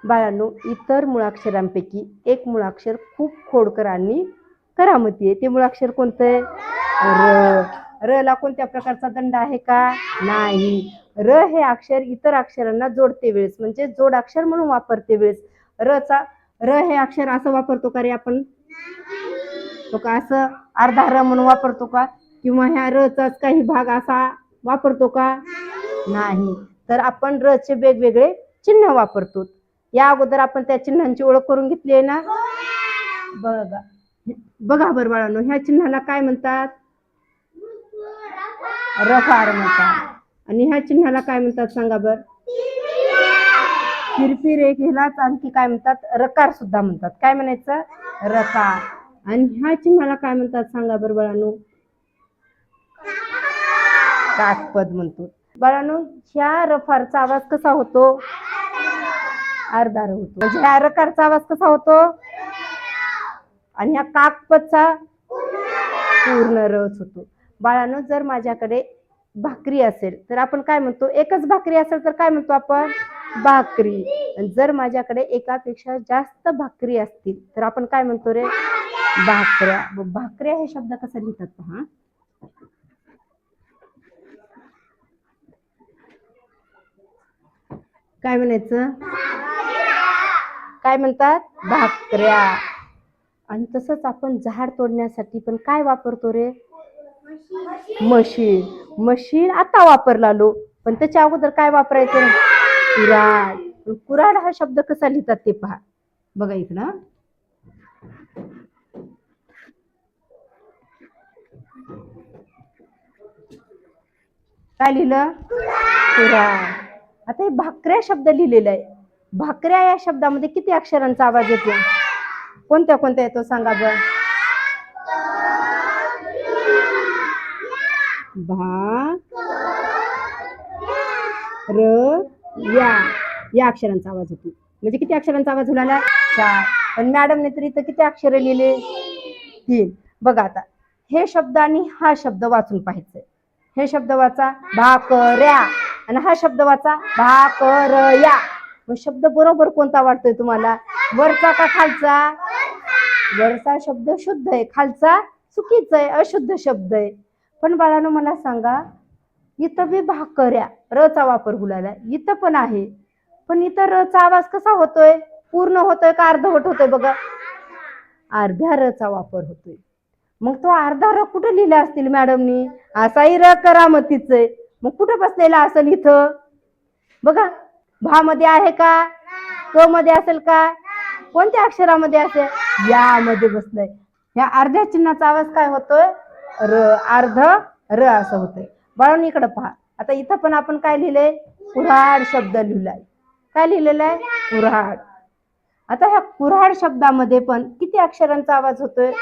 बाळांनो, इतर मुळाक्षरांपैकी एक मुळाक्षर खूप खोडकर आणि करामती आहे. ते मुळाक्षर कोणतं आहे? र. र ला कोणत्या प्रकारचा दंड आहे का? नाही. र हे अक्षर इतर अक्षरांना जोडते वेळेस म्हणजे जोडाक्षर म्हणून वापरते वेळेस र हे अक्षर असं वापरतो का रे आपण? तो का असं अर्धा र म्हणून वापरतो का? किंवा ह्या र चाच काही भाग असा वापरतो का? नाही. तर आपण र चे वेगवेगळे चिन्ह वापरतो. या अगोदर आपण त्या चिन्हांची ओळख करून घेतली आहे ना? बघा बरं बाळांनो, ह्या चिन्हाला काय म्हणतात? रफार म्हणतात. आणि ह्या चिन्हाला काय म्हणतात सांगा बर? तिरपी रेघ ह्यालाच आणखी काय म्हणतात? रकार सुद्धा म्हणतात. काय म्हणायचं? रकार. आणि ह्या चिन्हाला काय म्हणतात सांगा बरं बाळांनो? काकपद म्हणतो. बाळांनो, ह्या रफारचा आवाज कसा होतो? अर्धा र होतो. म्हणजे ह्या रकारचा आवाज कसा होतो? आणि ह्या काकपदचा पूर्ण रच होतो. बाळांनो, जर माझ्याकडे भाकरी असेल तर आपण काय म्हणतो? एकच भाकरी असेल तर काय म्हणतो आपण? भाकरी. जर माझ्याकडे एकापेक्षा जास्त भाकरी असतील तर आपण काय म्हणतो रे? भाकऱ्या. भाकऱ्या हे शब्द कसा लिहितात पहा. काय म्हणायचं? काय म्हणतात? भाकऱ्या. आणि तसंच आपण झाड तोडण्यासाठी पण काय वापरतो रे? मशीन. मशीन आता वापरला लो, पण त्याच्या अगोदर काय वापरायचं? कुऱ्हाड. कुऱ्हाड हा शब्द कसा लिहितात ते पहा. बघा इकडं. काय लिहिलं? कुऱ्हाड. आता हे भाकऱ्या शब्द लिहिलेला आहे. भाकऱ्या या शब्दामध्ये किती अक्षरांचा आवाज येतो? कोणत्या कोणत्या येतो सांगा बरं? भा र या अक्षरांचा आवाज होतो. म्हणजे किती अक्षरांचा आवाज झाला? 4. पण मॅडमने तर इथं किती अक्षर लिहिले? 3. बघा आता हे शब्द आणि हा शब्द वाचून पाहायचंय. हे शब्द वाचा भाकऱ्या आणि हा शब्द वाचा भाकरया. मग शब्द बरोबर कोणता वाटतोय तुम्हाला? वरचा का खालचा? वरचा शब्द शुद्ध आहे, खालचा चुकीचा आहे, अशुद्ध शब्द आहे. पण बाळांनो, मला सांगा, इथं बी भाकऱ्या रचा वापर हुलाला इथं पण आहे, पण इथं रचा आवाज कसा होतोय? पूर्ण होतोय का अर्धवट होतोय? बघा, अर्ध्या रचा वापर होतोय. मग तो अर्धा र कुठे लिहिला असतील मॅडमनी? असाही र करामतीच आहे. मग कुठे बसलेला असेल इथं? बघा, भा मध्ये आहे का? क मध्ये असेल का? कोणत्या अक्षरामध्ये असेल? यामध्ये बसलंय. ह्या अर्ध्या चिन्हाचा आवाज काय होतोय? र. अर्ध र असं होतंय. बाळांनो, इकडे पहा. आता इथं पण आपण काय लिहिलंय? कुऱ्हाड शब्द लिहिलाय. काय लिहिलेलं आहे? कुऱ्हाड. आता ह्या कुऱ्हाड शब्दामध्ये पण किती अक्षरांचा आवाज होतोय?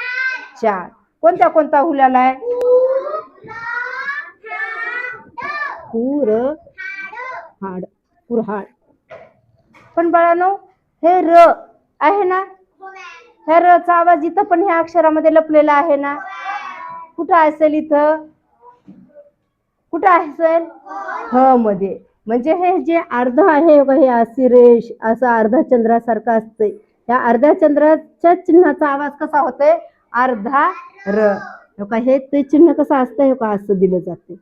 4. कोणत्या कोणता हुलाला आहे? कुऱ्हाड. कुऱ्हाड. पण बाळांनो, हे र आहे ना, ह्या र चा आवाज इथं पण ह्या अक्षरामध्ये लपलेला आहे ना. कुठं असेल? इथं कुठं असेल? ह मध्ये. म्हणजे हे जे अर्ध आहे हे अशी रेष असं अर्धा चंद्रासारखं असतंय. या अर्ध्या चंद्राच्या चिन्हाचा आवाज कसा होतोय? अर्धा र. हे ते चिन्ह कसं असतंय का? असं दिलं जाते.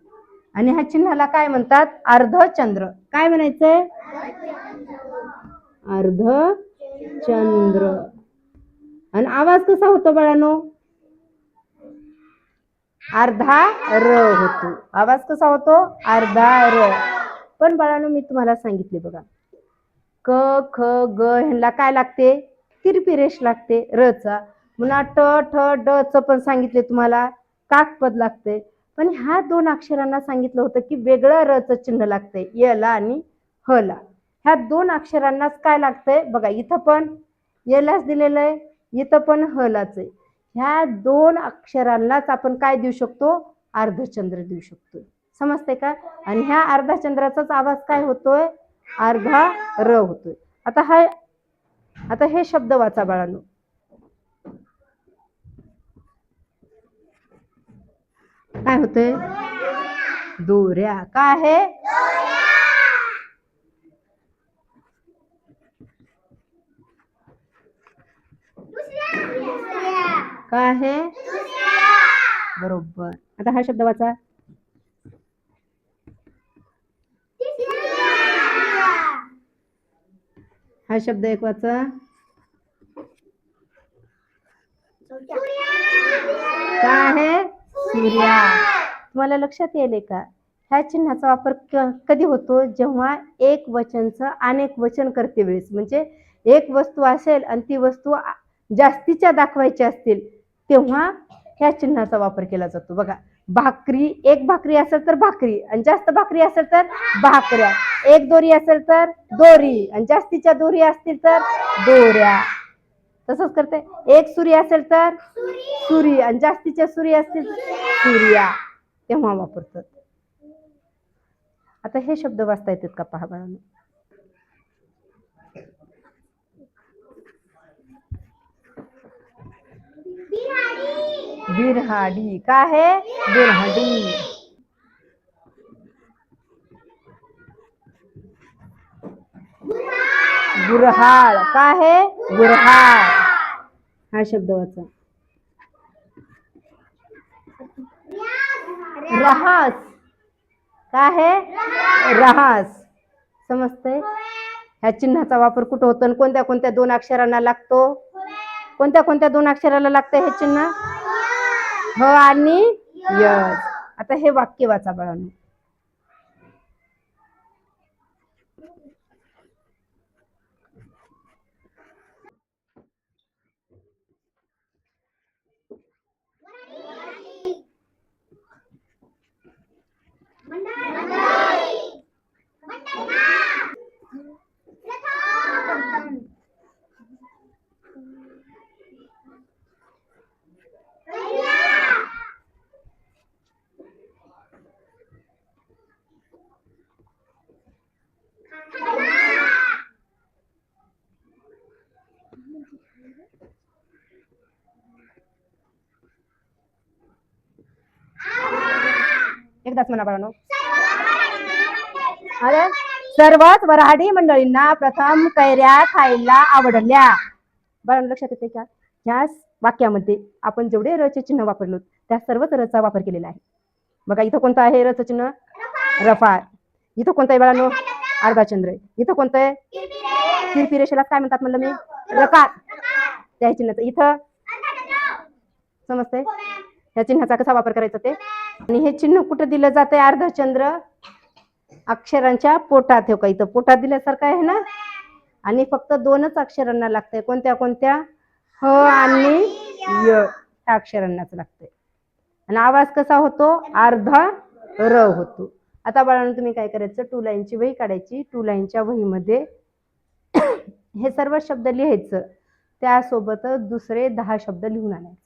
आणि ह्या चिन्हाला काय म्हणतात? अर्धचंद्र. काय म्हणायचंय? अर्धचंद्र. आणि आवाज कसा होतो बाळांनो? अर्धा र होतो. आवाज कसा होतो? अर्धा र. पण बाळांनो, मी तुम्हाला सांगितले बघा, क ख ग ह्यांना काय लागते? तिरपी रेष लागते रचा. पुन्हा ट ठ ड च पण सांगितले तुम्हाला, काकपद लागते. पण ह्या दोन अक्षरांना सांगितलं होतं की वेगळं रचं चिन्ह लागतंय, य ला आणि ह ला. ह्या दोन अक्षरांनाच काय लागतंय? बघा, इथं पण य लाच दिलेलं आहे, इथं पण ह लाच आहे. ह्या दोन अक्षरांनाच आपण काय देऊ शकतो? अर्धचंद्र देऊ शकतो. समजते का? आणि ह्या अर्धचंद्राचाच आवाज काय होतोय? अर्धा र होतोय. आता हे शब्द वाचा बाळांनो. काय होतंय? दोऱ्या. काय आहे? काय आहे? बरोबर. आता हा शब्द वाचा. हा शब्द एक वाचा. काय आहे? सूर्या. तुम्हाला लक्षात येईल का? ह्या चिन्हाचा वापर कधी होतो? जेव्हा एक वचनचं अनेक वचन करते वेळेस, म्हणजे एक वस्तू असेल आणि ती वस्तू जास्तीच्या दाखवायच्या असतील तेव्हा ह्या चिन्हाचा वापर केला जातो. बघा, भाकरी, एक भाकरी असेल तर भाकरी, आणि जास्त भाकरी असेल तर भाकऱ्या. एक दोरी असेल तर दोरी, आणि जास्तीच्या दोरी असतील तर दोऱ्या. तसंच करते. एक सुरी असेल तर सुरी, आणि जास्तीच्या सुरी असतील सूर्या, तेव्हा वापरतात. आता हे शब्द वाचता येतात का पहा बाळांनो. बिरहाडी. काय आहे? बिरहाडी. गुरहाळ. काय आहे? गुरहाळ. हा शब्द वाचा. रहास. काय आहे? रहास. समजतंय? ह्या चिन्हाचा वापर कुठं होतो आणि कोणत्या कोणत्या दोन अक्षरांना लागतो? कोणत्या कोणत्या दोन अक्षराला लागतं हे चिन्ह? ह आणि यस. आता हे वाक्य वाचा बाळांनो. एकदाच म्हणा बाळांनो. अरे, सर्वच वऱ्हाडी मंडळींना प्रथम कैऱ्या खायला आवडल्या. बाळांनो लक्षात येते का? ह्या वाक्यामध्ये आपण जेवढे रचे चिन्ह वापरलो त्या सर्वच रचा वापर केलेला आहे. बघा, इथं कोणतं आहे रचं चिन्ह? रफाळ. इथं कोणतं आहे बाळांनो? अर्धाचंद्र. इथं कोणतं आहे? तिरपी रेषेला काय म्हणतात म्हणलं मी? रकार. त्या चिन्हाचं इथं समजतंय? या चिन्हाचा कसा वापर करायचा ते? आणि हे चिन्ह कुठं दिलं जातंय? अर्धचंद्र अक्षरांच्या पोटात. हो का, इथं पोटात दिल्यासारखं आहे ना. आणि फक्त दोनच अक्षरांना लागतंय. कोणत्या कोणत्या? ह आणि य. ह्या अक्षरांनाच लागतंय. आणि आवाज कसा होतो? अर्धा र होतो. आता बाळांनो तुम्ही काय करायचं? 2 लाईनची वही काढायची. 2 लाईनच्या वहीमध्ये हे सर्व शब्द लिहायचं. त्यासोबतच दुसरे 10 शब्द लिहून आणायचे.